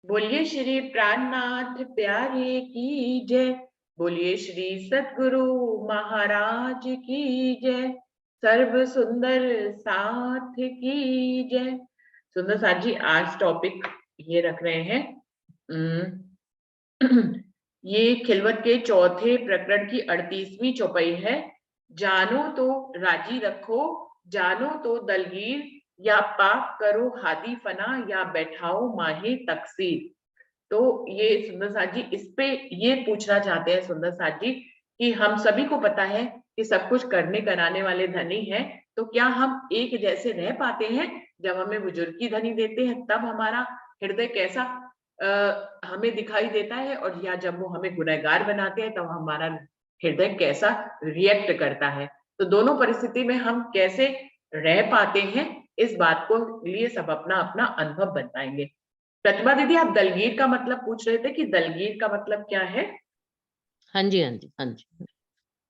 बोलिए श्री प्राणनाथ प्यारे की जय। बोलिए श्री सतगुरु महाराज की जय। सर्व सुंदर साथ की जय। सुंदर साथ जी, आज टॉपिक ये रख रहे हैं। ये खिलवत के चौथे प्रकरण की 38वीं चौपाई है। जानो तो राजी रखो, जानो तो दलगीर, या पाक करो हादी फना, या बैठाओ माहे तकसीर। तो ये सुंदर साथ जी इस पे ये पूछना चाहते हैं सुंदर साथ जी कि हम सभी को पता है कि सब कुछ करने कराने वाले धनी हैं, तो क्या हम एक जैसे रह पाते हैं? जब हमें बुजुर्ग की धनी देते हैं तब हमारा हृदय कैसा हमें दिखाई देता है, और या जब वो हमें गुनहगार बनाते हैं तब हमारा हृदय कैसा रिएक्ट करता है? तो दोनों परिस्थिति में हम कैसे रह पाते हैं, इस बात को लिए सब अपना अपना अनुभव बताएंगे। प्रतिभा दीदी, आप दलगीर का मतलब पूछ रहे थे कि दलगीर का मतलब क्या है? हाँ जी, हाँ जी, हाँ जी।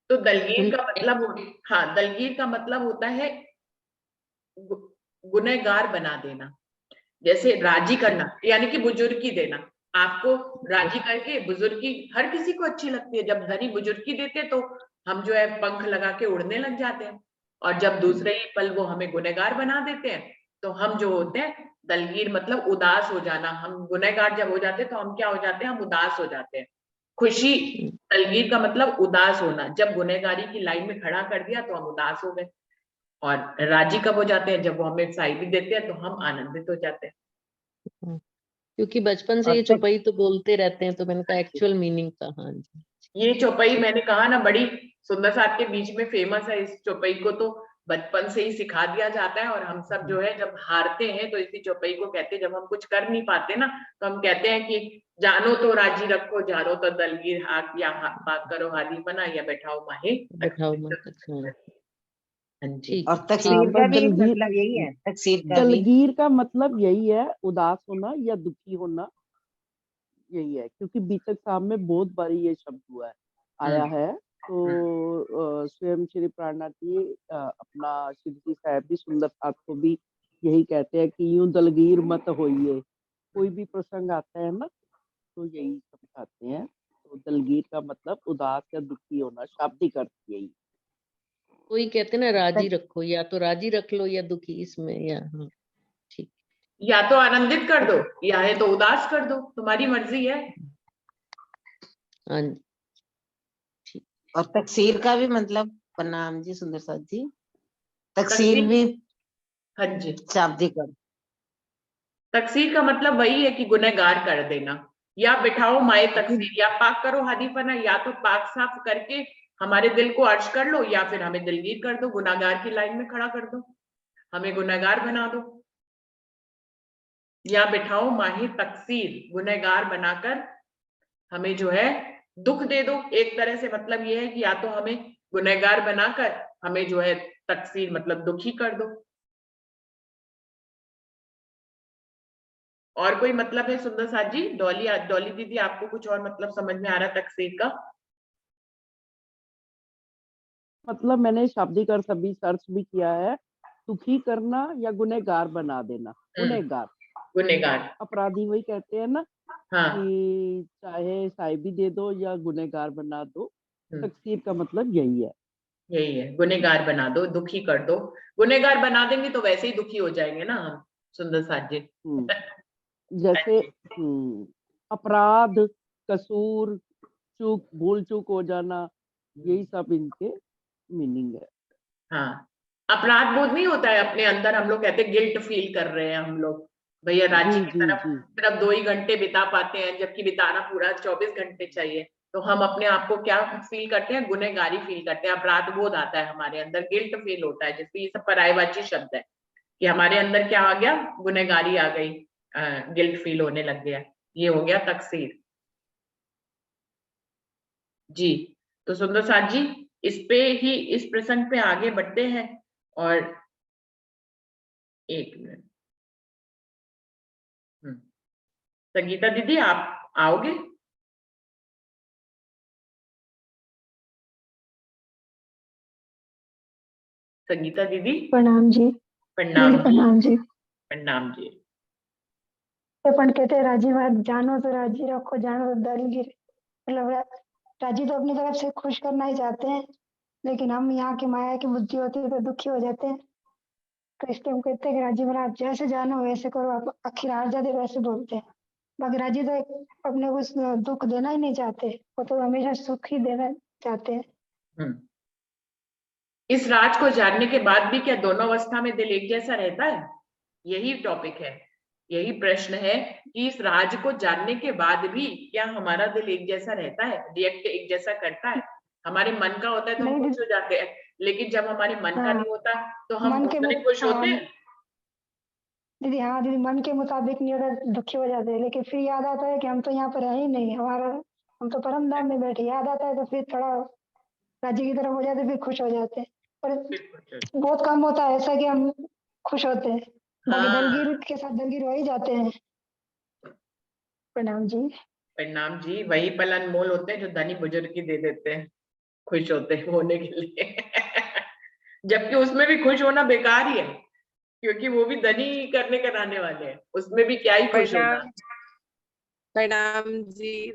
तो दलगीर का मतलब, हाँ, दलगीर का मतलब होता है गुनहगार बना देना। जैसे राजी करना, यानी कि बुजुर्गी देना। आपको राजी करके बुजुर्गी हर किसी को अच्छी लगती है। जब धनी बुजुर्गी देते तो हम जो है पंख लगा के उड़ने लग जाते हैं, और जब दूसरे ही पल वो हमें गुनहगार बना देते हैं तो हम जो होते हैं दलगीर मतलब उदास हो जाना। हम गुनहगार जब हो जाते हैं तो हम क्या हो जाते हैं? हम उदास हो जाते हैं। खुशी, दलगीर का मतलब उदास होना। जब गुनहगारी की लाइन में खड़ा कर दिया तो हम उदास हो गए। और राजी कब हो जाते हैं? जब वो हमें साइबी देते हैं तो हम आनंदित हो जाते हैं। क्योंकि बचपन से ये चौपाई तो बोलते रहते हैं, तो मैंने कहा एक्चुअल मीनिंग था। हाँ जी, ये चौपाई मैंने कहा ना, बड़ी सुंदर साथ के बीच में फेमस है। इस चौपाई को तो बचपन से ही सिखा दिया जाता है, और हम सब जो है जब हारते हैं तो इसी चौपाई को कहते हैं। जब हम कुछ कर नहीं पाते ना तो हम कहते हैं कि जानो तो राजी रखो, जानो तो दलगीर हाथ, या पाक करो हादी बना, या बैठाओ माहे बैठाओ मत। तकसीर। हाँ जी। ठीक और है, तकसीर ठीक का है। भी मतलब यही है, तकसीर का भी दलगीर का मतलब यही है, उदास होना या दुखी होना, यही है। क्योंकि बीतक साहब में बहुत बारी ये शब्द हुआ है, आया है। तो स्वयं श्री प्राणनाथ जी अपना श्री जी साहब भी सुंदर साथ को भी यही कहते हैं कि यूं दलगीर मत होइए। कोई भी प्रसंग आता है ना तो यही समझाते हैं। तो दलगीर का मतलब उदास या दुखी होना, शाब्दिक अर्थ यही। कोई कहते ना राजी तक, रखो, या तो राजी रख लो या दुखी, इसमें या हाँ, ठीक। या तो आनंदित कर दो या है तो उदास कर दो, तुम्हारी मर्जी है। हाँ जी, ठीक। और तकसीर का भी मतलब, प्रणाम जी सुंदर साथ जी, तकसीर तकसीर, भी हाँ जी, शाब्दिक अर्थ। तकसीर का मतलब वही है कि गुनहगार कर देना। या बिठाओ माए तकसीर, या पाक करो हादीपना। या तो पाक साफ करके हमारे दिल को अर्श कर लो, या फिर हमें दिलगीर कर दो, गुनाहगार की लाइन में खड़ा कर दो, हमें गुनहगार बना दो। या बिठाओ माही तकसीर, गुनहगार बनाकर हमें जो है दुख दे दो। एक तरह से मतलब ये है कि या तो हमें गुनहगार बनाकर हमें जो है तकसीर मतलब दुखी कर दो। और कोई मतलब है सुंदर साथ जी? डॉली, डॉली दीदी, आपको कुछ और मतलब समझ में आ रहा तकसीर का? मतलब मैंने शाब्दिक अर्थ अभी सर्च भी किया है। दुखी करना या गुनहगार बना देना। गुनहगार, गुनहगार, अपराधी वही कहते हैं ना हाँ। कि चाहे साइबी दे दो या गुनहगार बना दो। तकसीर का मतलब यही है। यही है, गुनहगार बना दो, दुखी कर दो। गुनहगार बना देंगे तो वैसे ही दुखी हो जाएंगे ना हम, सुंदर साथ जी। जैसे अपराध, कसूर, चूक, भूल चूक हो जाना, यही सब इनके मीनिंग है। हाँ, अपराध बोध नहीं होता है अपने अंदर, हम लोग कहते हैं गिल्ट फील कर रहे हैं हम लोग, भैया रांची जी की जी तरफ जी। सिर्फ 2 ही घंटे बिता पाते हैं, जबकि बिताना पूरा 24 घंटे चाहिए। तो हम अपने आप को क्या फील करते हैं? गुनहगारी फील करते हैं, अपराध बोध आता है हमारे अंदर, गिल्ट फील होता है। जिससे ये सब पर्यायवाची शब्द है कि हमारे अंदर क्या आ गया? गुनहगारी आ गई, गिल्ट फील होने लग गया। ये हो गया तकसीर जी। तो सुंदर साथ जी, इस पे ही, इस प्रसंग पे आगे बढ़ते हैं। और एक मिनट, संगीता दीदी आप आओगे? संगीता दीदी, प्रणाम जी। प्रणाम जी। प्रणाम जी। प्रणाम जी। अपन कहते हैं राजी बात, जानो तो राजी रखो, जानो तो दलगीर। मतलब राजी तो अपनी तरफ से खुश करना ही चाहते हैं, लेकिन हम यहाँ की माया की बुद्धि होती है तो दुखी हो जाते हैं। तो इसलिए हम कहते हैं कि राजी बना, आप जैसे जानो वैसे करो, आप आखिर हार जाते वैसे बोलते हैं। बाकी राजी तो अपने को दुख देना ही नहीं चाहते, वो तो हमेशा सुख ही देना चाहते हैं। इस राज को जानने के बाद भी क्या दोनों अवस्था में दिल एक जैसा रहता है? यही टॉपिक है, यही प्रश्न है कि इस राज को जानने के बाद भी क्या हमारा दिल एक जैसा रहता है, रिएक्ट एक जैसा करता है? हमारे मन का होता है तो हम नहीं खुश हो जाते हैं, लेकिन जब हमारे मन का हाँ, नहीं होता तो हम मन के उतने खुश होते हैं। दीदी, हाँ दीदी, मन के मुताबिक नहीं होता दुखी हो जाते हैं, लेकिन फिर याद आता है कि हम तो यहाँ पर है ही नहीं, हमारा हम तो परम धाम में बैठे। याद आता है तो फिर थोड़ा राजी की तरफ हो जाते, फिर खुश हो जाते हैं। पर बहुत कम होता है ऐसा कि हम खुश होते हैं। बाकी हाँ, दलगीर के साथ दलगीर हो ही जाते हैं। प्रणाम जी। परिणाम जी, वही पल अनमोल होते हैं जो धनी बुजुर्ग ही दे देते हैं खुश होते होने के लिए। जबकि उसमें भी खुश होना बेकार ही है, क्योंकि वो भी धनी करने कराने वाले हैं, उसमें भी क्या ही खुश होना। प्रणाम जी।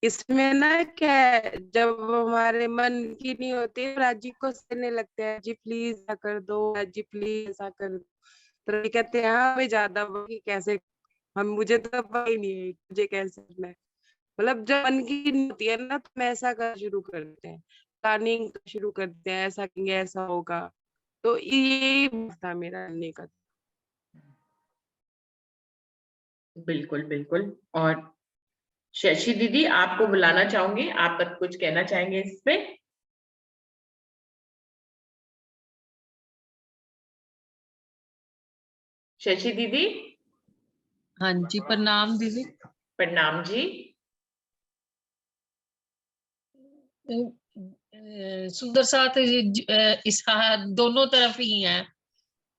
इसमें ना क्या है, जब हमारे मन की नहीं होती राजी को सहने लगते हैं, जी प्लीज ऐसा कर दो, जी प्लीज ऐसा कर दो। तो ये कहते हैं हाँ भाई ज्यादा कैसे, हम मुझे तो पता ही नहीं है मुझे कैसे करना है। मतलब जब मन की नहीं होती है ना तो हम ऐसा कर शुरू करते हैं, प्लानिंग शुरू करते हैं, ऐसा करेंगे ऐसा होगा। तो ये था मेरा करने का। बिल्कुल बिल्कुल। और शशि दीदी, आपको बुलाना चाहूंगी, आप कुछ कहना चाहेंगे इस पे? शशि दीदी। हाँ जी, प्रणाम दीदी। प्रणाम जी। सुंदर साथ इस दोनों तरफ ही है,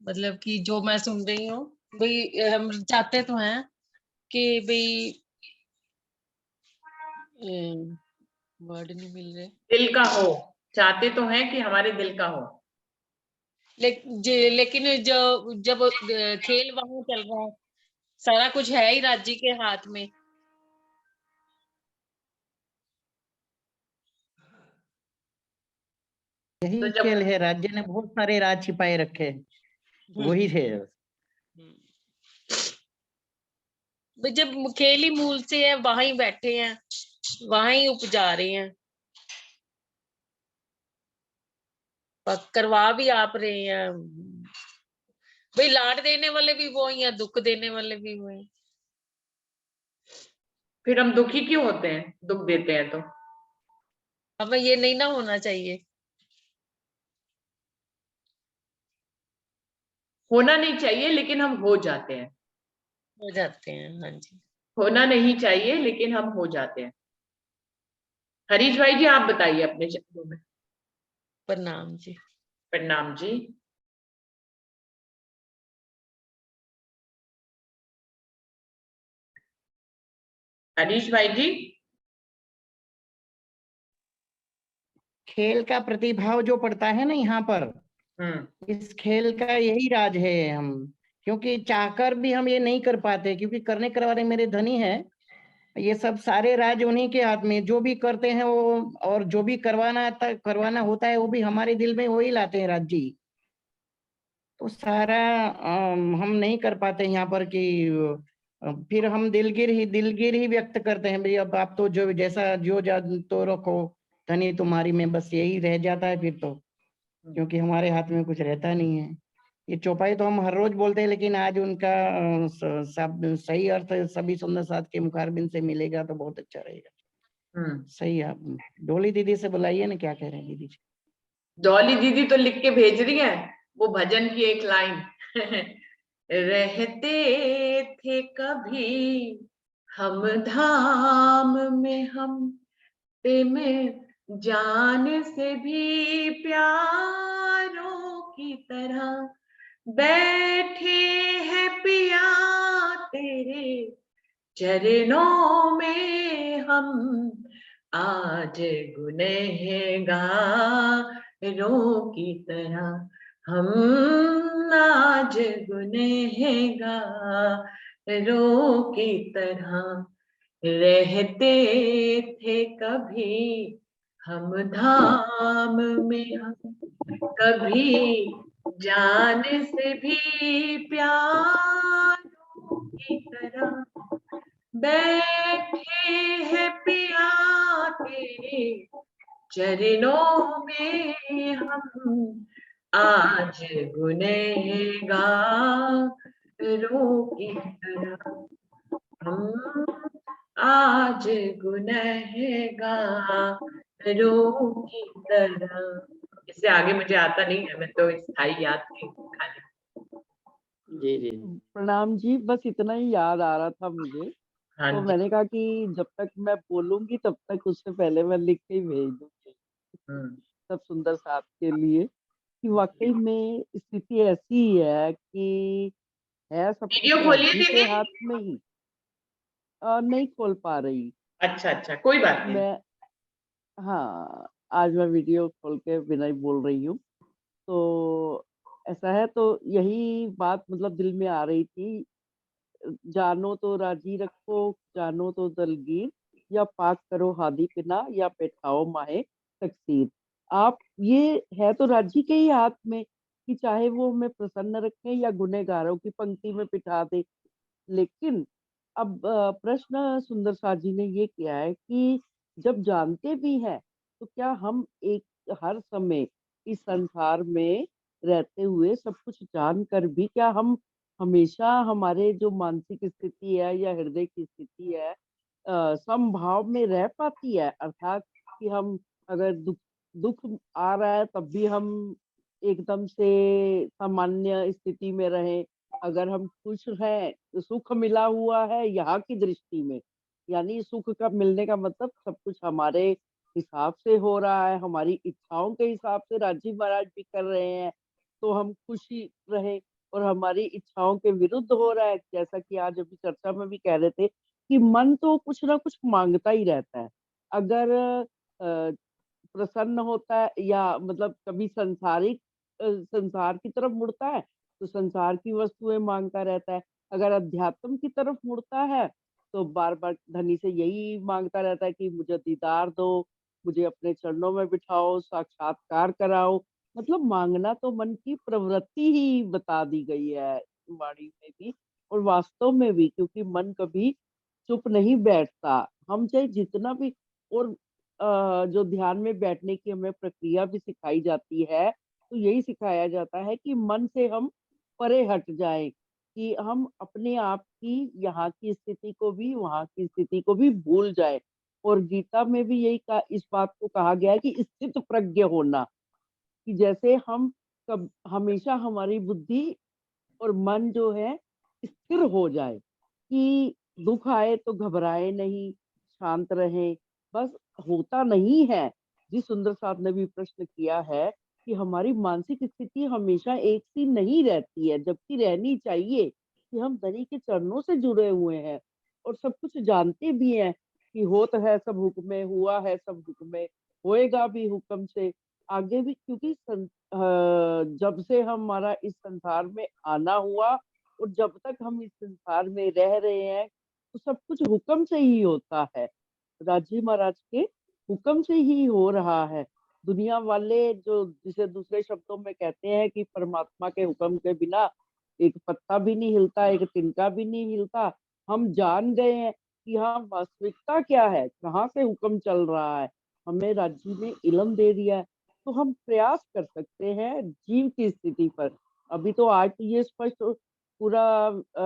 मतलब कि जो मैं सुन रही हूँ भाई, हम चाहते तो हैं कि भाई वर्ड नहीं मिल रहे, दिल का हो, चाहते तो हैं कि हमारे दिल का हो, लेकिन जो जब खेल वहां चल रहा है, सारा कुछ है ही राज्य के हाथ में। तो यही जब खेल है, राज्य ने बहुत सारे राज छिपाए रखे हैं, वही है। भाई जब खेल ही मूल से है, वहां ही बैठे हैं, वहां ही उपजा रहे हैं, करवा भी आप रहे हैं। भाई लाड देने वाले भी वो ही हैं, दुख देने वाले भी वो हैं। फिर हम दुखी क्यों होते हैं, दुख देते हैं तो? हमें ये नहीं ना होना चाहिए। होना नहीं चाहिए लेकिन हम हो जाते हैं। हो जाते हैं, हाँ जी। होना नहीं चाहिए लेकिन हम हो जाते हैं। हरीश भाई जी, आप बताइए अपने शब्दों में। प्रणाम जी। प्रणाम जी। हरीश भाई जी। खेल का प्रतिभाव जो पड़ता है ना यहाँ पर, इस खेल का यही राज है। हम क्योंकि चाहकर भी हम ये नहीं कर पाते, क्योंकि करने करवाने मेरे धनी है, ये सब सारे राज उन्हीं के हाथ में। जो भी करते हैं वो, और जो भी करवाना होता है वो भी हमारे दिल में वही लाते हैं राज जी। तो सारा हम नहीं कर पाते यहाँ पर कि फिर हम दिलगिर ही व्यक्त करते हैं, भाई अब आप तो जो जैसा जो जा तो रखो धनी तुम्हारी में, बस यही रह जाता है फिर तो, क्योंकि हमारे हाथ में कुछ रहता नहीं है। ये चौपाई तो हम हर रोज बोलते हैं, लेकिन आज उनका सही अर्थ सभी सुंदर साथ के मुखारबिन से मिलेगा तो बहुत अच्छा रहेगा। सही, आप डोली दीदी से बुलाइए ना, क्या कह रहे हैं दीदी? डॉली दीदी तो लिख के भेज रही है वो भजन की एक लाइन। रहते थे कभी हम धाम में, हम में जान से भी प्यारों की तरह बैठे हैं पिया तेरे चरणों में हम, आज गुनहगारों की तरह हम, आज गुनहगारों रो की तरह रहते थे कभी हम धाम में, हम कभी जान से भी प्यारों की तरह बैठे हैं पिया के चरणों में हम, आज गुनहगारों की तरह हम, आज गुनहगारों की तरह। इससे आगे मुझे आता नहीं है, मैं तो स्थाई याद थी खाली। जी जी प्रणाम जी, बस इतना ही याद आ रहा था मुझे, हाँ तो जी। मैंने कहा कि जब तक मैं बोलूंगी तब तक उससे पहले मैं लिख के ही भेज दूंगी सब सुंदर साथ के लिए, कि वाकई में स्थिति ऐसी है कि है सब कुछ वीडियो खोलिए राज्य के दीदी। हाथ में ही। नहीं खोल पा रही अच्छा अच्छा, कोई बात नहीं। मैं। हाँ, आज मैं वीडियो खोल के बिना ही बोल रही हूँ, तो ऐसा है। तो यही बात मतलब दिल में आ रही थी, जानो तो राजी रखो, जानो तो दलगीर, या पाक करो हादी पिना, या बैठाओ माहे तकसीर। आप ये है तो राज्य के ही हाथ में कि चाहे वो हमें प्रसन्न रखें या गुनहगारों की पंक्ति में बिठा दे। लेकिन अब प्रश्न सुंदर साथ जी ने ये किया है कि जब जानते भी हैं तो क्या हम एक हर समय इस संसार में रहते हुए सब कुछ जानकर भी क्या हम हमेशा हमारे जो मानसिक स्थिति है या हृदय की स्थिति है समभाव में रह पाती है? अर्थात कि हम अगर दुख दुख आ रहा है तब भी हम एकदम से सामान्य स्थिति में रहें, अगर हम खुश हैं, सुख मिला हुआ है यहाँ की दृष्टि में, यानी सुख का मिलने का मतलब सब कुछ हमारे हिसाब से हो रहा है, हमारी इच्छाओं के हिसाब से राजी महाराज भी कर रहे हैं, तो हम खुशी रहे। और हमारी इच्छाओं के विरुद्ध हो रहा है, जैसा कि आज अभी चर्चा में भी कह रहे थे कि मन तो कुछ ना कुछ मांगता ही रहता है। अगर प्रसन्न होता है या मतलब कभी सांसारिक संसार की तरफ मुड़ता है तो संसार की वस्तुएं मांगता रहता है, अगर अध्यात्म की तरफ मुड़ता है तो बार बार धनी से यही मांगता रहता है कि मुझे दीदार दो, मुझे अपने चरणों में बिठाओ, साक्षात्कार कराओ। मतलब मांगना तो मन की प्रवृत्ति ही बता दी गई है वाणी में भी और वास्तव में भी, क्योंकि मन कभी चुप नहीं बैठता। हम चाहे जितना भी और जो ध्यान में बैठने की हमें प्रक्रिया भी सिखाई जाती है, तो यही सिखाया जाता है कि मन से हम परे हट जाएं, कि हम अपने आप की यहाँ की स्थिति को भी वहाँ की स्थिति को भी भूल जाएं। और गीता में भी यही इस बात को कहा गया है कि स्थित प्रज्ञ होना, कि जैसे हम कब हमेशा हमारी बुद्धि और मन जो है स्थिर हो जाए, कि दुख आए तो घबराए नहीं, शांत रहें, बस होता नहीं है। जी सुंदर साहब ने भी प्रश्न किया है कि हमारी मानसिक स्थिति हमेशा एक सी नहीं रहती है, जबकि रहनी चाहिए, कि हम धनी के चरणों से जुड़े हुए हैं और सब कुछ जानते भी हैं कि होत है सब हुक्म में, हुआ है सब हुक्म में, होएगा भी हुक्म से, आगे भी। क्योंकि जब से हमारा इस संसार में आना हुआ और जब तक हम इस संसार में रह रहे हैं तो सब कुछ हुक्म से ही होता है, राजी महाराज के हुक्म से ही हो रहा है। दुनिया वाले जो जिसे दूसरे शब्दों में कहते हैं कि परमात्मा के हुक्म के बिना एक पत्ता भी नहीं हिलता, एक तिनका भी नहीं हिलता, हम जान गए हैं कि हाँ वास्तविकता क्या है, कहाँ से हुक्म चल रहा है, हमें राज्य ने इल्म दे दिया है, तो हम प्रयास कर सकते हैं जीव की स्थिति पर। अभी तो आज तो ये स्पष्ट पूरा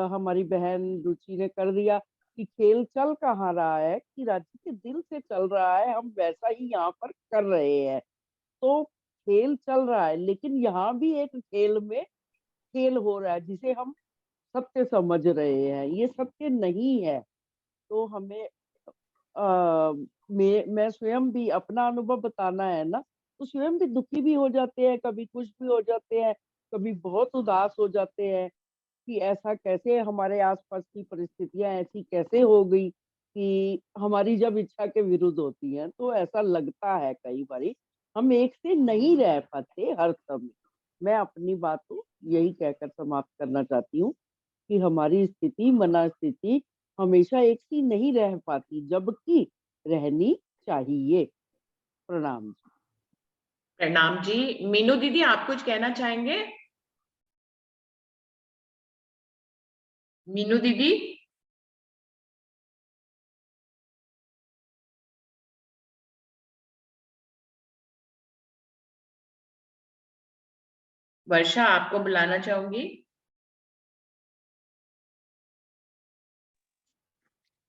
हमारी बहन रुचि ने कर दिया कि खेल चल कहाँ रहा है, कि राज्य के दिल से चल रहा है, हम वैसा ही यहाँ पर कर रहे हैं। तो खेल चल रहा है, लेकिन यहाँ भी एक खेल में खेल हो रहा है जिसे हम सत्य समझ रहे हैं, ये सत्य नहीं है। तो हमें मैं स्वयं भी अपना अनुभव बताना है ना, तो स्वयं भी दुखी भी हो जाते हैं, कभी खुश भी हो जाते हैं, कभी बहुत उदास हो जाते हैं कि ऐसा कैसे, हमारे आसपास की परिस्थितियां ऐसी कैसे हो गई कि हमारी जब इच्छा के विरुद्ध होती हैं, तो ऐसा लगता है कई बारी हम एक से नहीं रह पाते हर समय। मैं अपनी बात को यही कहकर समाप्त करना चाहती हूँ क्योंकि हमारी स्थिति, मना स्थिति हमेशा एक सी नहीं रह पाती, जबकि रहनी चाहिए। प्रणाम जी। प्रणाम जी। मीनू दीदी, आप कुछ कहना चाहेंगे? मीनू दीदी? वर्षा, आपको बुलाना चाहूंगी।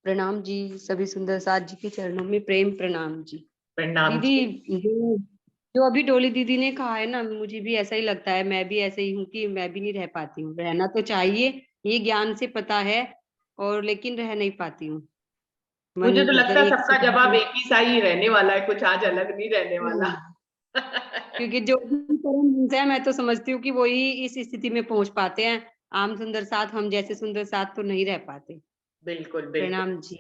प्रणाम जी, सभी सुंदर साथ जी के चरणों में प्रेम प्रणाम जी। प्रणाम दीदी, जी। जो अभी डोली दीदी ने कहा है ना, मुझे भी ऐसा ही लगता है। मैं भी ऐसे ही हूँ कि मैं भी नहीं रह पाती हूँ। रहना तो चाहिए, ये ज्ञान से पता है, और लेकिन रह नहीं पाती हूँ। मन मुझे तो लगता है एक सबका से जवाब एक ही सा ही रहने वाला है, कुछ आज अलग नहीं रहने वाला। क्योंकि जो भी परम हंस है, मैं तो समझती हूँ कि वही इस स्थिति में पहुंच पाते हैं। आम सुंदर साथ, हम जैसे सुंदर साथ तो नहीं रह पाते। बिल्कुल बिल्कुल। प्रणाम जी।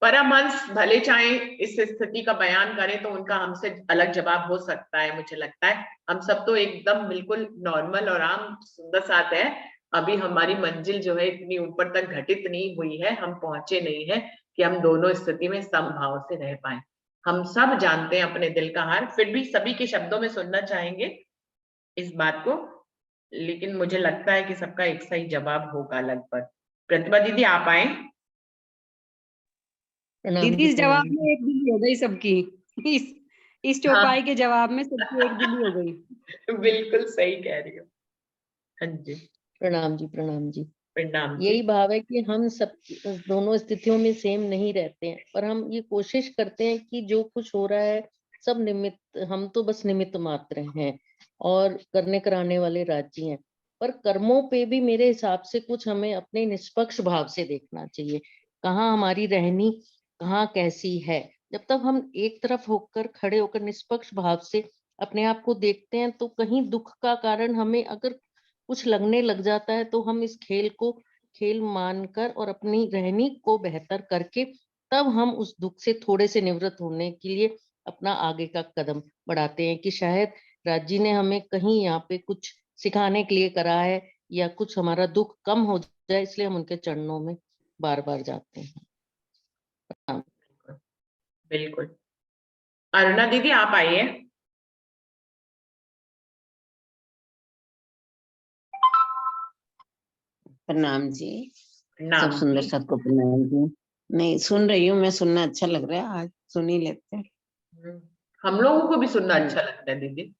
परमहंस भले चाहे इस स्थिति का बयान करें तो उनका हमसे अलग जवाब हो सकता है। मुझे लगता है हम सब तो एकदम बिल्कुल नॉर्मल और आम सुंदर साथ है। अभी हमारी मंजिल जो है इतनी ऊपर तक घटित नहीं हुई है, हम पहुंचे नहीं है कि हम दोनों स्थिति में समभाव से रह पाए। हम सब जानते हैं अपने दिल का हाल, फिर भी सभी के शब्दों में सुनना चाहेंगे इस बात को। लेकिन मुझे लगता है कि सबका एक सा ही जवाब होगा लगभग। प्रतिभा दीदी, आप आए। प्रणाम दीदी, जी, इस जवाब प्रणाम। में एक दिल्ली हो गई सबकी। इस चौपाई के जवाब में सबकी एक दिल्ली हो गई। बिल्कुल सही कह रही हो। हाँ जी। प्रणाम जी, प्रणाम जी। प्रणाम जी। यही भाव है कि हम सब दोनों स्थितियों में सेम नहीं रहते हैं, पर हम ये कोशिश करते हैं कि जो कुछ हो रहा है सब निमित्त, हम तो बस निमित्त मात्र हैं और करने कराने वाले राज्य हैं। पर कर्मों पे भी मेरे हिसाब से कुछ हमें अपने निष्पक्ष भाव से देखना चाहिए, कहाँ हमारी रहनी कहाँ कैसी है। जब तक हम एक तरफ होकर खड़े होकर निष्पक्ष भाव से अपने आप को देखते हैं, तो कहीं दुख का कारण हमें अगर कुछ लगने लग जाता है तो हम इस खेल को खेल मानकर और अपनी रहनी को बेहतर करके तब हम उस दुख से थोड़े से निवृत्त होने के लिए अपना आगे का कदम बढ़ाते हैं कि शायद राजी ने हमें कहीं यहाँ पे कुछ सिखाने के लिए करा है, या कुछ हमारा दुख कम हो जाए, इसलिए हम उनके चरणों में बार बार जाते हैं। हाँ। बिल्कुल। अरुणा दीदी, आप आइए। प्रणाम जी। नाम सब सुंदर जी। साथ को प्रणाम जी। नहीं सुन रही हूँ मैं, सुनना अच्छा लग रहा है, आज सुन ही लेते हैं। हम लोगों को भी सुनना अच्छा लगता है दीदी।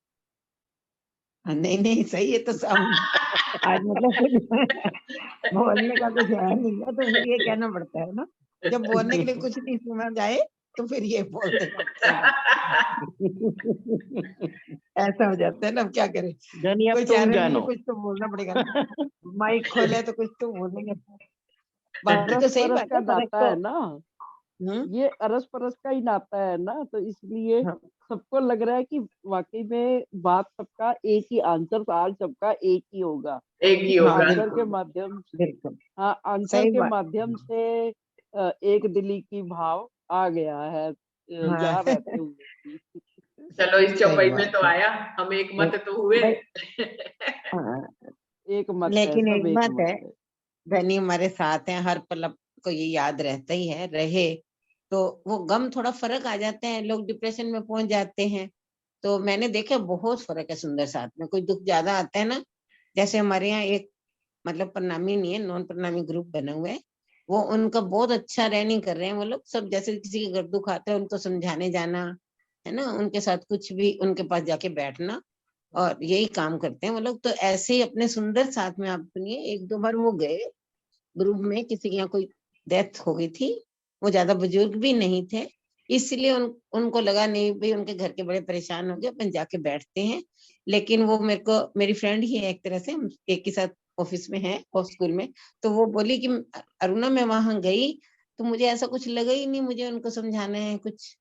नहीं नहीं, सही है तो सब। आज मतलब कुछ बोलने का कुछ है नहीं है, तो फिर ये कहना पड़ता है ना, जब बोलने के लिए कुछ नहीं सुना जाए तो फिर ये बोलने का ऐसा हो जाता है ना। अब क्या करें, कोई चैनल नहीं है, कुछ तो बोलना पड़ेगा ना। माइक खोले तो कुछ तो बोलेंगे। बाकी तो अरस सही परस बात का है, फर्क नाता तो है ना, ये अरस परस का ही नाता है ना, तो इसलिए हाँ। सबको लग रहा है कि वाकई में बात सबका एक ही, आंसर आज सबका एक ही होगा। एक ही इस होगा। आंसर के माध्यम से, बिल्कुल हाँ, आंसर सही के बात। माध्यम से एक दिली की भाव आ गया है हाँ यहाँ रहते हुए भी। चलो, इस सही चौपाई में बात तो है। आया, हम एक मत तो हुए। हाँ, एक मत है, लेकिन सब एक एक बात मत है, है। धनी हमारे साथ हैं, हर पल को ये याद रहता ही है, रहे तो वो गम थोड़ा फर्क आ जाते हैं, लोग डिप्रेशन में पहुंच जाते हैं। तो मैंने देखा बहुत फर्क है सुंदर साथ में। कोई दुख ज्यादा आता है ना, जैसे हमारे यहाँ एक मतलब प्रणामी नहीं है, नॉन प्रणामी ग्रुप बना हुआ है, वो उनका बहुत अच्छा रनिंग कर रहे हैं वो लोग सब। जैसे किसी के घर दुख आता है उनको समझाने जाना है ना, उनके साथ कुछ भी उनके पास जाके बैठना, और यही काम करते हैं वो लोग। तो ऐसे ही अपने सुंदर साथ में आप सुनिए, एक दो बार वो गए ग्रुप में, किसी के यहाँ कोई डेथ हो गई थी, वो ज्यादा बुजुर्ग भी नहीं थे, इसलिए उनको लगा नहीं भाई उनके घर के बड़े परेशान हो गए, अपन जाके बैठते हैं। लेकिन वो मेरे को, मेरी फ्रेंड ही है एक तरह से, हम एक ही साथ ऑफिस में है और स्कूल में, तो वो बोली कि अरुणा मैं वहां गई तो मुझे ऐसा कुछ लगा ही नहीं, मुझे उनको समझाना है कुछ।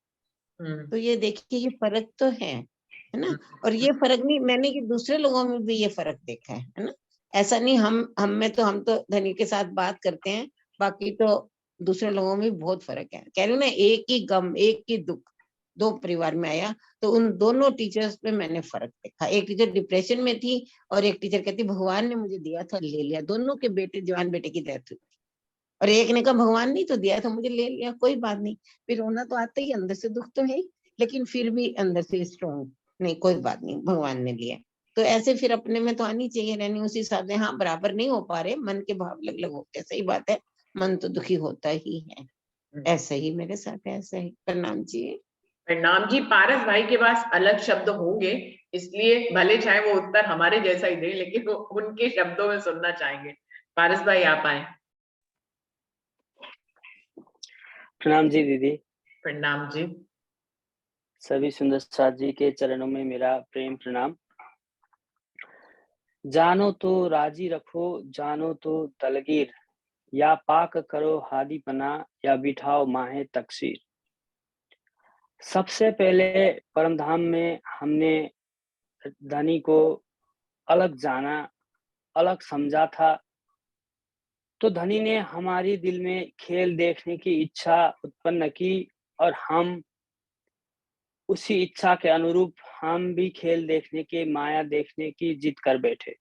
तो ये देखिए, ये फर्क तो है ना। और ये फर्क नहीं, मैंने कि दूसरे लोगों में भी ये फर्क देखा है ना। ऐसा नहीं हम तो धनी के साथ बात करते हैं, बाकी तो दूसरे लोगों में भी बहुत फर्क है। कह रही हूँ ना, एक ही गम एक ही दुख, दो परिवार में आया, तो उन दोनों टीचर्स पे मैंने फर्क देखा। एक टीचर डिप्रेशन में थी और एक टीचर कहती भगवान ने मुझे दिया था, ले लिया। दोनों के बेटे, जवान बेटे की डेथ हुई थी, और एक ने कहा भगवान ने तो दिया था, मुझे ले लिया, कोई बात नहीं। फिर रोना तो आता ही, अंदर से दुख तो है ही, लेकिन फिर भी अंदर से स्ट्रॉन्ग, नहीं कोई बात नहीं, भगवान ने लिया। तो ऐसे फिर अपने में तो आनी चाहिए रहनी उस हिसाब से। हाँ, बराबर नहीं हो पा रहे, मन के भाव अलग अलग होते हैं, सही बात है, मन तो दुखी होता ही है। ऐसा ही मेरे साथ है, ऐसा ही। प्रणाम जी। प्रणाम जी। पारस भाई के पास अलग शब्द होंगे, इसलिए भले चाहे वो उत्तर हमारे जैसा ही दे, लेकिन वो उनके शब्दों में सुनना चाहेंगे। पारस भाई आप आए। प्रणाम जी दीदी। प्रणाम जी। सभी सुंदर साथ जी के चरणों में मेरा प्रेम प्रणाम। जानो तो राजी रखो, जानो तो दलगीर, या पाक करो हादी पना, या बिठाओ माहे तकसीर। सबसे पहले परमधाम में हमने धनी को अलग जाना, अलग समझा था, तो धनी ने हमारी दिल में खेल देखने की इच्छा उत्पन्न की, और हम उसी इच्छा के अनुरूप हम भी खेल देखने की, माया देखने की जिद कर बैठे।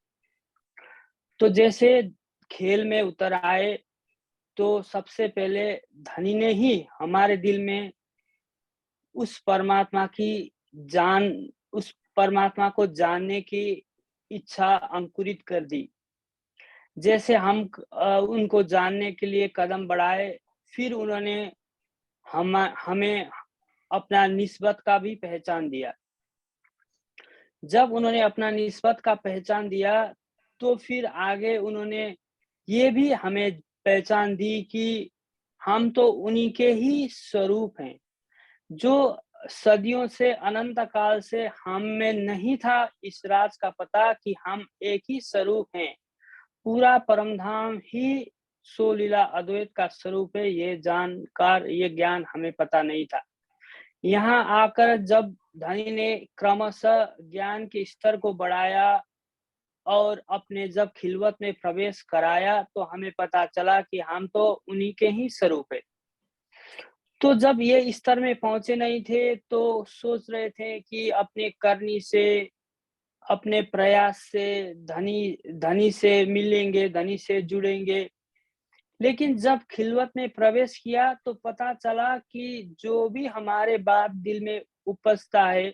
तो जैसे खेल में उतर आए, तो सबसे पहले धनी ने ही हमारे दिल में उस परमात्मा को जानने की इच्छा अंकुरित कर दी। जैसे हम उनको जानने के लिए कदम बढ़ाए, फिर उन्होंने हमें अपना निस्बत का भी पहचान दिया। जब उन्होंने अपना निस्बत का पहचान दिया, तो फिर आगे उन्होंने ये भी हमें पहचान दी कि हम तो उन्हीं के ही स्वरूप हैं, जो सदियों से, अनंत काल से हम में नहीं था इस राज का पता कि हम एक ही स्वरूप हैं। पूरा परमधाम ही सो लीला अद्वैत का स्वरूप है, ये जानकार, ये ज्ञान हमें पता नहीं था। यहाँ आकर जब धनी ने क्रमशः ज्ञान के स्तर को बढ़ाया और अपने जब खिलवत में प्रवेश कराया, तो हमें पता चला कि हम तो उन्हीं के ही स्वरूप है। तो जब ये स्तर में पहुंचे नहीं थे, तो सोच रहे थे कि अपने करनी से, अपने प्रयास से धनी से मिलेंगे, धनी से जुड़ेंगे। लेकिन जब खिलवत में प्रवेश किया, तो पता चला कि जो भी हमारे बात दिल में उपजता है,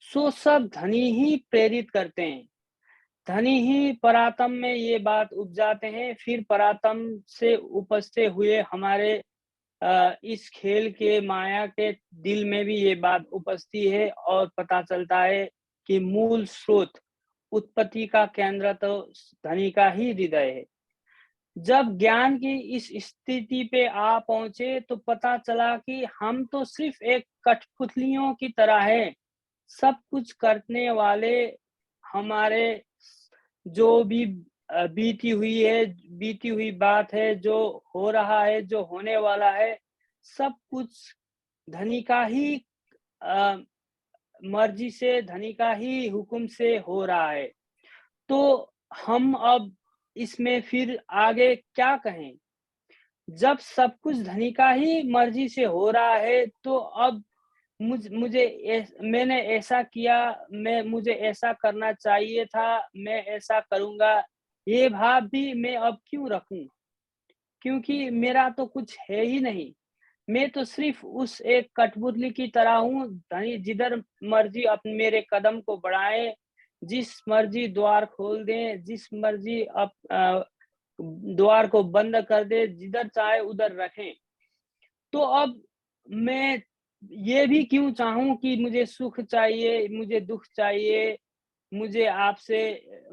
सो सब धनी ही प्रेरित करते हैं। धनी ही परातम में ये बात उपजाते हैं, फिर परातम से उपजते हुए हमारे इस खेल के माया के दिल में भी ये बात उपजती है, और पता चलता है कि मूल स्रोत, उत्पत्ति का केंद्र तो धनी का ही हृदय है। जब ज्ञान की इस स्थिति पे आ पहुंचे, तो पता चला कि हम तो सिर्फ एक कठपुतलियों की तरह है। सब कुछ करने वाले हमारे, जो भी बीती हुई बात है, जो हो रहा है, जो होने वाला है, सब कुछ धनी का ही मर्जी से, धनी का ही हुक्म से हो रहा है। तो हम अब इसमें फिर आगे क्या कहें? जब सब कुछ धनी का ही मर्जी से हो रहा है, तो अब मैंने ऐसा किया, मुझे ऐसा करना चाहिए था, मैं ऐसा करूंगा, ये भाव भी मैं अब क्यों रखूं? क्योंकि मेरा तो कुछ है ही नहीं। मैं तो सिर्फ उस एक कठपुतली की तरह हूँ। धनी जिधर मर्जी अपने मेरे कदम को बढ़ाए, जिस मर्जी द्वार खोल दें, जिस मर्जी द्वार को बंद कर दे, जिधर चाहे उधर रखें। तो अब मैं ये भी क्यों चाहूं कि मुझे सुख चाहिए, मुझे दुख चाहिए, मुझे आपसे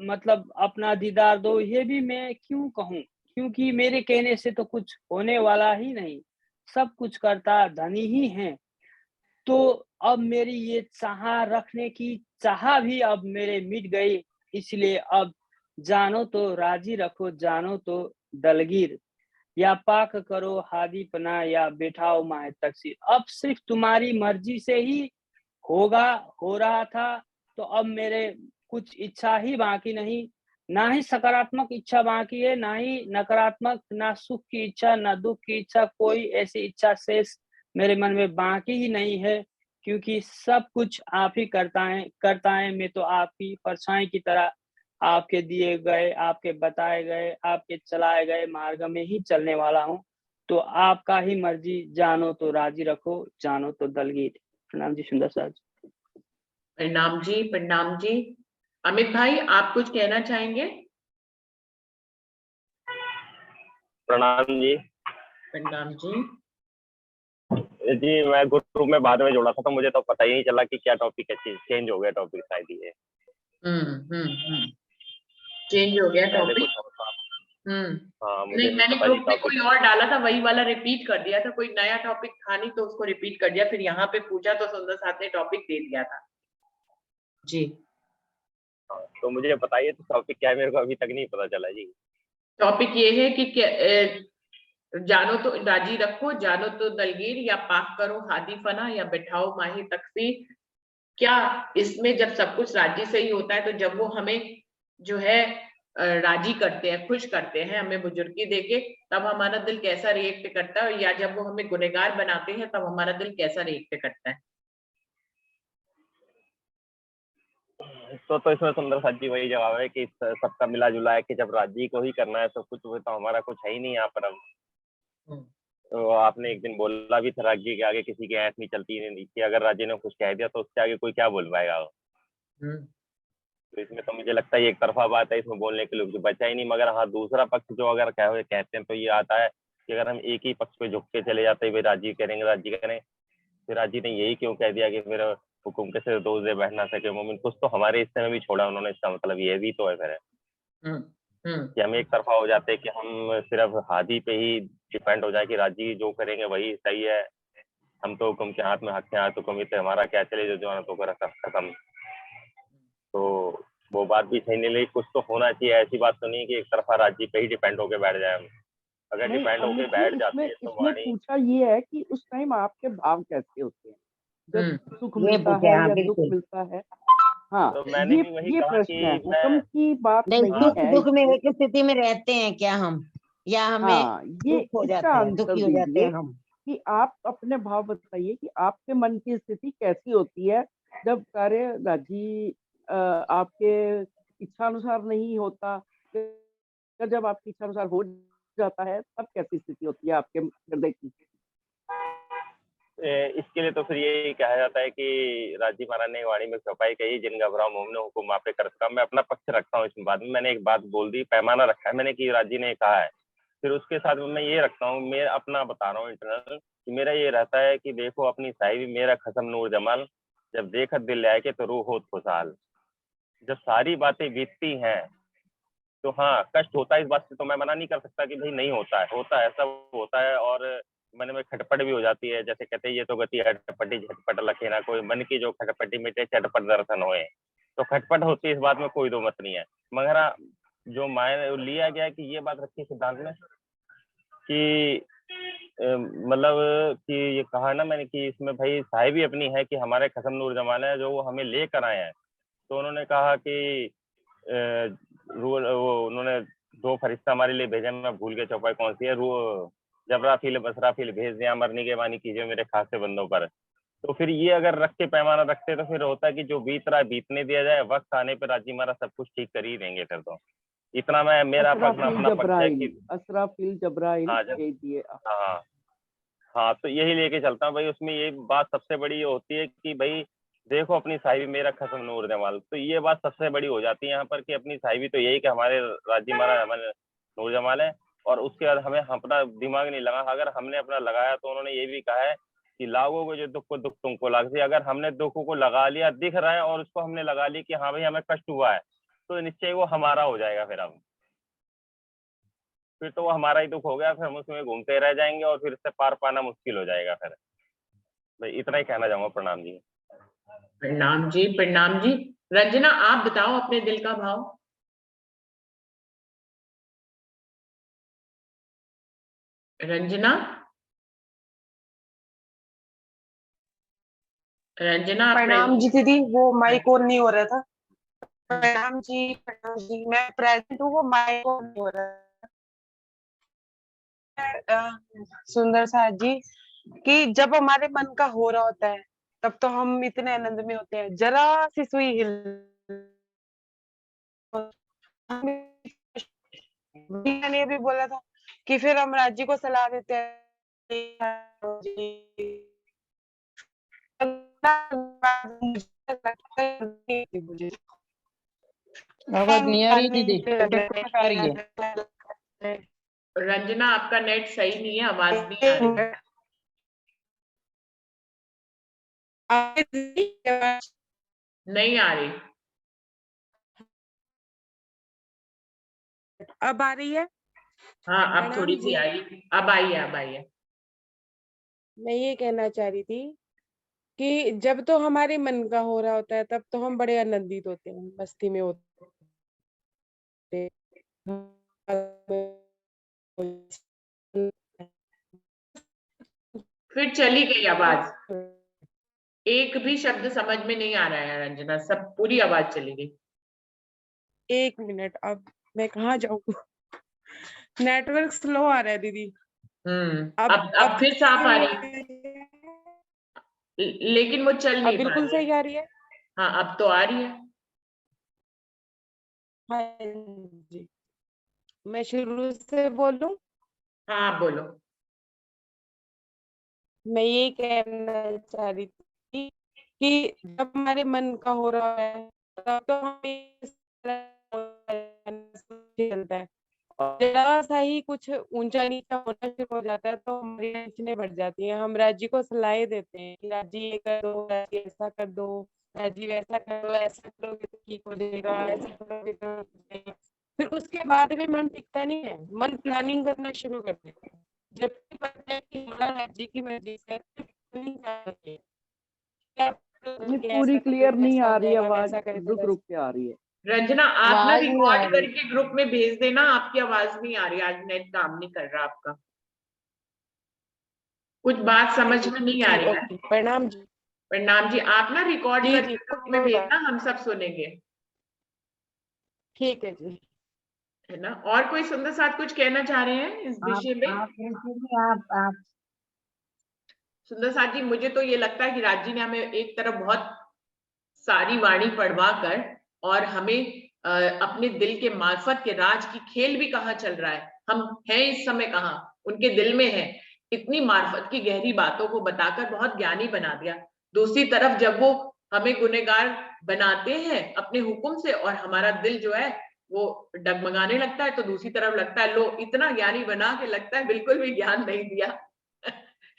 मतलब अपना दीदार दो, ये भी मैं क्यों कहूं? क्योंकि मेरे कहने से तो कुछ होने वाला ही नहीं, सब कुछ करता धनी ही है। तो अब मेरी ये चाह रखने की चाह भी अब मेरे मिट गई, इसलिए अब जानो तो राजी रखो, जानो तो दलगीर, या पाक करो हादी पना, या बैठाओ माहे तकसीर। अब सिर्फ तुम्हारी मर्जी से ही होगा, हो रहा था, तो अब मेरे कुछ इच्छा ही बाकी नहीं, ना ही सकारात्मक इच्छा बाकी है, ना ही नकारात्मक, ना सुख की इच्छा, ना दुख की इच्छा, कोई ऐसी इच्छा शेष मेरे मन में बाकी ही नहीं है, क्योंकि सब कुछ आप ही करता है। मैं तो आपकी परछाई की तरह आपके दिए गए, आपके बताए गए, आपके चलाए गए मार्ग में ही चलने वाला हूँ। तो आपका ही मर्जी, जानो तो राजी रखो, जानो तो दलगीर। प्रणाम जी सुंदर साहब। प्रणाम जी, प्रणाम जी। अमित भाई, आप कुछ कहना चाहेंगे? प्रणाम जी। प्रणाम जी। जी मैं ग्रुप में बाद में जुड़ा था, तो मुझे तो पता ही नहीं चला कि क्या टॉपिक है, चेंज हो गया टॉपिक शायद ये। चेंज हो गया पहले टॉपिक। कुछ और था। हाँ, मुझे नहीं, मैंने पता ग्रुप नहीं में टॉपिक कोई और डाला था, वही वाला रिपीट कर दिया था। कोई नया टॉपिक था नहीं तो उसको रिपीट कर दिया, फिर यहाँ पे पूछा तो सुंदर साथ ने टॉपिक दे दिया था जी। तो मुझे बताइए तो टॉपिक क्या है, मेरे को अभी तक नहीं पता चला जी। टॉपिक ये है कि जानो तो राजी रखो, जानो तो दलगीर, या पाक करो हादी फना, या बैठाओ माही तकसी। क्या इसमें जब सब कुछ राजी से ही होता है, तो जब वो हमें जो है राजी करते हैं, खुश करते हैं हमें बुजुर्गी देके, तब हमारा दिल कैसा रिएक्ट करता है, या जब वो हमें गुनहगार बनाते हैं तब हमारा दिल कैसा रिएक्ट करता है? तो इसमें सुंदर साथ जी वही जवाब है कि सबका मिला जुला है कि जब राजी को ही करना है तो कुछ, तो हमारा कुछ है ही नहीं यहाँ पर अब। तो आपने एक दिन बोला भी था, राजी के आगे किसी की ऐंठ नहीं चलती नहीं थी। अगर राजी ने कुछ कह दिया तो उसके आगे कोई क्या बोल पाएगा। तो इसमें तो मुझे लगता है एक तरफा बात है, इसमें बोलने के लिए कुछ बचा ही नहीं। मगर हाँ, दूसरा पक्ष जो अगर कहते हैं तो ये आता है कि अगर हम एक ही पक्ष पे झुक के चले जाते हैं, भाई राजी करेंगे राजी करें, फिर राजी ने यही क्यों कह दिया कि मेरा हुकुम के सिर दोष दे बैठ ना सके मोमिन, कुछ तो हमारे हिस्से में भी छोड़ा उन्होंने। इसका मतलब ये भी तो है फिर कि हम एक तरफा हो जाते हैं कि हम सिर्फ हादी पे ही डिपेंड हो जाए कि राजी जो करेंगे वही सही है, हम तो हुकुम के हाथ में हक है, तो हुकुम हमारा क्या चले, जो जो तो कर खत्म। तो वो बात भी सही नहीं लगी। कुछ तो होना चाहिए, ऐसी बात तो नहीं कि एक तरफा राजी पे ही डिपेंड होके बैठ जाए हम। अगर नहीं डिपेंड होके अमित जी, बैठ जाते इसमें हैं तो इसमें वाणी पूछा ये है कि उस टाइम आपके भाव कैसे होते हैं जब सुख ये मिलता पूछे, है हाँ या दुख बिल्कुल। मिलता है। हाँ, तो मैंने भी वही ये कहा प्रश्न है, कि हुक्म मैं की बात नहीं, नहीं सुख है दुख में इसमें। एक स्थिति में रहते हैं क्या हम, या हमें हाँ, ये दुख हो इसका जाता है, आंसर दुखी हो जाते दीजिए हैं हम। कि आप अपने भाव बताइए कि आपके मन की स्थिति कैसी होती है जब कार्य राजी आपके इच्छा अनुसार नहीं होता, जब आपकी इच्छा अनुसार हो जाता है तब कैसी स्थिति होती है आपके हृदय की? इसके लिए तो फिर यही कहा जाता है कि राजी महाराज ने वाणी में चौपाई कही, जिन घबराओ मोमने हुकुम आप पे करता। मैं अपना पक्ष रखता हूँ इसमें। बाद में मैंने एक बात बोल दी, पैमाना रखा है मैंने कि राजी ने कहा है, फिर उसके साथ में मैं ये रखता हूँ, मैं अपना बता रहा हूँ इंटरनल, कि मेरा ये रहता है कि देखो अपनी साहिबी मेरा खसम नूर जमाल, जब देखा दिल आए के तो रूह होत खुशहाल। जब सारी बातें बीतती हैं तो हाँ कष्ट होता है, इस बात से तो मैं मना नहीं कर सकता कि भाई नहीं होता है, होता है, सब होता है। और मन में खटपट भी हो जाती है, जैसे कहते हैं ये तो गति अटपटी झटपट लखे ना कोई, मन की जो खटपटी मिटे चटपट दर्शन होए। तो खटपट होती है, इस बात में कोई दो मत नहीं है। मगर हाँ, जो मायने लिया गया है कि ये बात रखी सिद्धांत में कि मतलब कि ये कहा ना मैंने कि इसमें भाई साहिबी अपनी है कि हमारे खसम नूर जमाल है जो वो हमें लेकर आए हैं। तो उन्होंने कहा कि वो उन्होंने दो फरिश्ता हमारे लिए भेजे, मैं भूल गया चौपाई कौन सी है, जबराफील बसराफील भेज दिया, मरने के वानी कीजिए मेरे खासे बंदों पर। तो फिर ये अगर रख के पैमाना रखते तो फिर होता है कि जो बीत रहा है बीतने दिया जाए, वक्त आने पर राजी मारा सब कुछ ठीक कर ही देंगे फिर तो। इतना मैं मेरा अपना पक्ष है कि असराफील जबराइल हाँ भेज दिए। हाँ हाँ, तो यही लेके चलता हूँ भाई। उसमें ये बात सबसे बड़ी ये होती है कि भाई देखो अपनी साहिबी मेरा खसम नूर जमाल, तो ये बात सबसे बड़ी हो जाती है यहाँ पर कि अपनी साहिबी तो यही कि हमारे राजी महाराज हमारे नूर जमाल है। और उसके बाद हमें अपना दिमाग नहीं लगा, अगर हमने अपना लगाया तो उन्होंने ये भी कहा है कि लागोगे जो दुख को दुख तुमको लागे। अगर हमने दुख को लगा लिया, दिख रहा है और उसको हमने लगा लिया कि हाँ भाई हमें कष्ट हुआ है, तो निश्चय वो हमारा हो जाएगा। फिर तो वो हमारा ही दुख हो गया, फिर हम उसमें घूमते रह जाएंगे और फिर इससे पार पाना मुश्किल हो जाएगा। फिर भाई इतना ही कहना चाहूंगा। प्रणाम जी। प्रणाम जी, प्रणाम जी। रंजना, आप बताओ अपने दिल का भाव। रंजना, रंजना प्रणाम जी दीदी, वो माइक ऑन नहीं हो रहा था। प्रणाम जी, मैं प्रेजेंट हूँ, वो माइक ऑन नहीं हो रहा था। सुंदर साथ जी, कि जब हमारे मन का हो रहा होता है तब तो हम इतने आनंद में होते हैं, जरा सी सुई हिल मैंने ये भी बोला था कि फिर हम राज्य को सलाह देते हैं। आवाज नहीं आ रही दीदी, टकटक आ रही है। रंजना आपका नेट सही नहीं है, आवाज नहीं आ रही। नहीं आ रही। अब आ रही है? हाँ अब प्रणाम थोड़ी सी जी। आई, अब आई है, अब आई है। मैं ये कहना चाह रही थी कि जब तो हमारे मन का हो रहा होता है तब तो हम बड़े आनंदित होते हैं, मस्ती में होते हैं। फिर चली गई आवाज, एक भी शब्द समझ में नहीं आ रहा है रंजना, सब पूरी आवाज चली गई। 1 मिनट, अब मैं कहाँ जाऊँ? नेटवर्क स्लो आ रहा है दीदी। अब फिर साफ आ रही, लेकिन वो चल अब नहीं पा बिल्कुल रही है। सही आ रही है। हाँ अब तो आ रही है। हाँ जी, मैं शुरू से बोलूं? हाँ बोलो। मैं ये कहना चाह रही थी कि जब हमारे मन का हो रहा है तब तो हमें इस तरह चलता है, और जरा सा ही कुछ ऊंचा नीचा होना शुरू हो जाता है तो हमारी टेंशनें बढ़ जाती हैं। हम राज्य को सलाह देते हैं कि राज्य ये कर दो, राज्य ऐसा कर दो, राज्य वैसा कर दो, ऐसा करोगे तो ठीक हो जाएगा, ऐसा करोगे तो ठीक हो जाएगा। फिर उसके बाद भी मन टिकता नहीं है, मन प्लानिंग करना शुरू कर देता है, जबकि पता है कि हमारा राज्य की मर्जी से नहीं पूरी क्लियर नहीं आ रही आवाज, रुक रुक के आ रही है। रंजना आप ना आवाज नहीं आ रिकॉर्ड रही। करके ग्रुप में भेज देना, आपकी आवाज नहीं आ रही, आज नेट काम नहीं कर रहा आपका, कुछ बात समझ में नहीं आ रही है। प्रणाम जी। प्रणाम जी, आप ना रिकॉर्ड जी करके जी, ग्रुप में भेजना, हम सब सुनेंगे। ठीक है जी। है ना, और कोई सुंदर साथ कुछ कहना चाह रहे हैं इस विषय में? आप सुंदर साथ जी, मुझे तो ये लगता है कि राजी ने हमें एक तरफ बहुत सारी वाणी पढ़वा कर और हमें अपने दिल के मार्फत के राज की खेल भी कहाँ चल रहा है, हम हैं इस समय कहाँ, उनके दिल में है, इतनी मार्फत की गहरी बातों को बताकर बहुत ज्ञानी बना दिया। दूसरी तरफ जब वो हमें गुनहगार बनाते हैं अपने हुक्म से और हमारा दिल जो है वो डगमगाने लगता है, तो दूसरी तरफ लगता है लो इतना ज्ञानी बना के लगता है बिल्कुल भी ज्ञान नहीं दिया।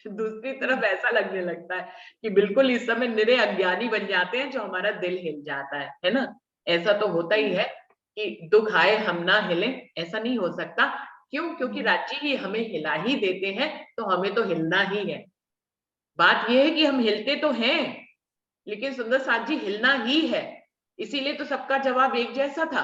दूसरी तरफ ऐसा लगने लगता है कि बिल्कुल इस समय निरे अज्ञानी बन जाते हैं, जो हमारा दिल हिल जाता है ना। ऐसा तो होता ही है कि दुख आए हम ना हिले, ऐसा नहीं हो सकता। क्यों? क्योंकि राज्य ही हमें हिला ही देते हैं, तो हमें तो हिलना ही है। बात यह है कि हम हिलते तो हैं, लेकिन सुंदर साथ जी हिलना ही है। इसीलिए तो सबका जवाब एक जैसा था,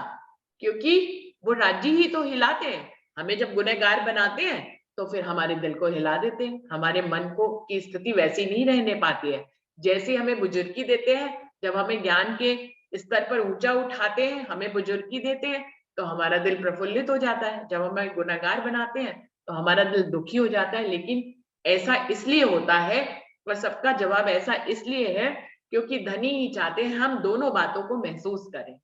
क्योंकि वो राज्य ही तो हिलाते हैं। हमें जब गुनहगार बनाते हैं तो फिर हमारे दिल को हिला देते हैं, हमारे मन को की स्थिति वैसी नहीं रहने पाती है। जैसे हमें बुजुर्गी देते हैं, जब हमें ज्ञान के स्तर पर ऊंचा उठाते हैं, हमें बुजुर्गी देते हैं, तो हमारा दिल प्रफुल्लित हो जाता है। जब हमें गुनहगार बनाते हैं तो हमारा दिल दुखी हो जाता है। लेकिन ऐसा इसलिए होता है, वह सबका जवाब ऐसा इसलिए है क्योंकि धनी ही चाहते हैं हम दोनों बातों को महसूस करें।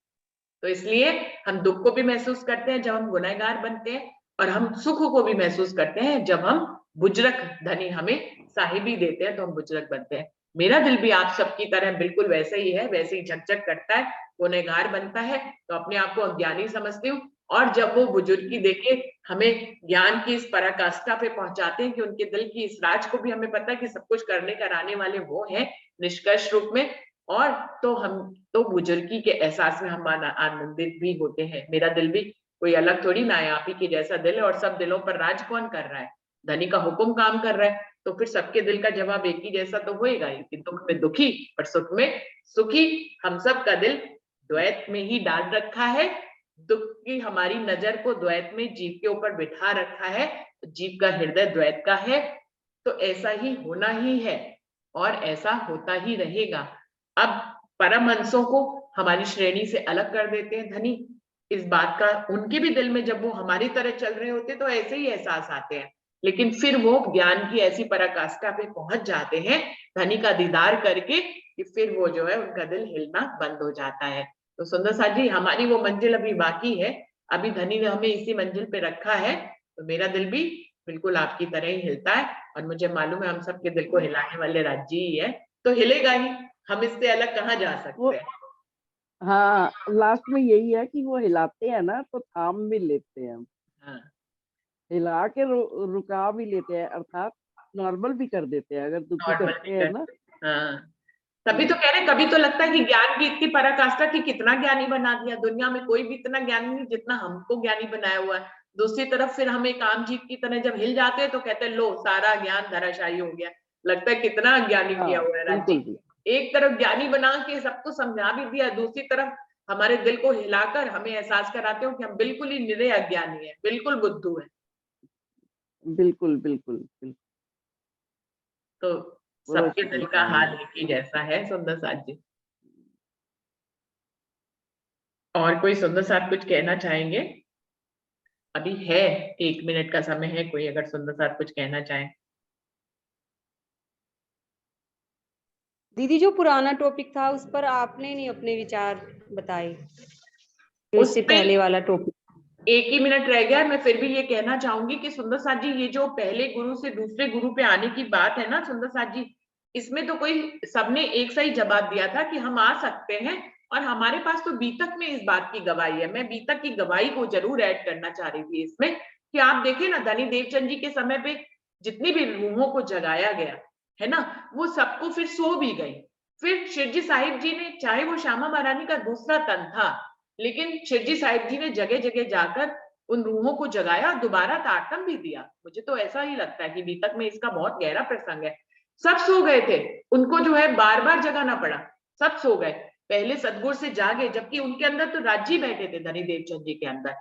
तो इसलिए हम दुख को भी महसूस करते हैं जब हम गुनहगार बनते हैं, और हम सुख को भी महसूस करते हैं जब हम बुजरक, धनी हमें साहिबी देते हैं तो हम बुजरक बनते हैं। मेरा दिल भी आप सबकी तरह बिल्कुल वैसे ही है, वैसे ही झकझक करता है, गुनहगार बनता है तो अपने आप को अज्ञानी समझती हूँ, और जब वो बुजुर्गी देके हमें ज्ञान की इस पराकाष्ठा पे पहुंचाते हैं कि उनके दिल की इस राज को भी हमें पता है कि सब कुछ करने कराने वाले वो हैं निष्कर्ष रूप में, और तो हम तो बुजुर्गी के एहसास में हम आनंदित भी होते हैं। मेरा दिल भी कोई अलग थोड़ी ना है, आप ही के जैसा दिल है, और सब दिलों पर राज कौन कर रहा है? धनी का हुक्म काम कर रहा है, तो फिर सबके दिल का जवाब एक ही जैसा तो होएगा ही कि दुख में दुखी पर सुख में सुखी। हम सब का दिल द्वैत में ही डाल रखा है, दुख की हमारी नजर को द्वैत में जीव के ऊपर बिठा रखा है, जीव का हृदय द्वैत का है, तो ऐसा ही होना ही है और ऐसा होता ही रहेगा। अब परमहंसों को हमारी श्रेणी से अलग कर देते हैं धनी, इस बात का उनके भी दिल में जब वो हमारी तरह चल रहे होते तो ऐसे ही एहसास आते हैं, लेकिन फिर वो ज्ञान की ऐसी पराकाष्ठा पे पहुंच जाते हैं धनी का दीदार करके कि फिर वो जो है उनका दिल हिलना बंद हो जाता है। तो सुंदर साथ जी, हमारी वो मंजिल अभी बाकी है, अभी धनी ने हमें इसी मंजिल पे रखा है, तो मेरा दिल भी बिल्कुल आपकी तरह ही हिलता है और मुझे मालूम है हम सबके दिल को हिलाने वाले राज्य ही है, तो हिलेगा ही, हम इससे अलग कहाँ जा सकते हैं। हाँ, लास्ट में यही है कि वो हिलाते हैं ना तो थाम भी लेते हैं हम, हाँ। हिला के रुका भी लेते हैं, अर्थात नॉर्मल भी कर देते हैं अगर दुखी करते हैं ना। हाँ, तभी तो कह रहे, कभी तो लगता है कि ज्ञान की इतनी पराकाष्ठा कि कितना ज्ञानी बना दिया, दुनिया में कोई भी इतना ज्ञानी नहीं जितना हमको ज्ञानी बनाया हुआ है। दूसरी तरफ फिर हम एक आम जीव की तरह जब हिल जाते हैं तो कहते हैं लो सारा ज्ञान धराशायी हो गया, लगता है कितना ज्ञानी किया हुआ है राज्य। एक तरफ ज्ञानी बना के सबको समझा भी दिया, दूसरी तरफ हमारे दिल को हिलाकर हमें एहसास कराते हो कि हम बिल्कुल ही निरे अज्ञानी है, बिल्कुल बुद्धू है। बिल्कुल बिल्कुल बिल्कुल। तो सबके दिल का हाल एक ही जैसा है सुंदर साथ जी। और कोई सुंदर साथ कुछ कहना चाहेंगे? अभी है 1 मिनट का समय है, कोई अगर सुंदर साथ कुछ कहना चाहे। दीदी जो पुराना टॉपिक था उस पर आपने नहीं अपने विचार बताए, उससे पहले वाला टॉपिक। 1 ही मिनट रह गया, मैं फिर भी ये कहना चाहूंगी कि सुंदर साथ जी ये जो पहले गुरु से दूसरे गुरु पे आने की बात है ना सुंदर साथ जी, इसमें तो कोई सबने एक सा ही जवाब दिया था कि हम आ सकते हैं, और हमारे पास तो बीतक में इस बात की गवाही है। मैं बीतक की गवाही को जरूर ऐड करना चाह रही थी इसमें कि आप देखें ना धनी देवचंद जी के समय पे जितनी भी रूहों को जगाया गया है ना, वो सबको फिर सो भी गई। फिर शिरजी साहिब जी ने, चाहे वो श्यामा महारानी का दूसरा तन था, लेकिन शिरजी साहिब जी ने जगह जगह जाकर उन रूहों को जगाया और दोबारा तारतम भी दिया। मुझे तो ऐसा ही लगता है कि बीतक में इसका बहुत गहरा प्रसंग है। सब सो गए थे, उनको जो है बार बार जगाना पड़ा, सब सो गए, पहले सदगुरु से जागे, जबकि उनके अंदर तो राज्य बैठे थे धनी देवचंद जी के अंदर,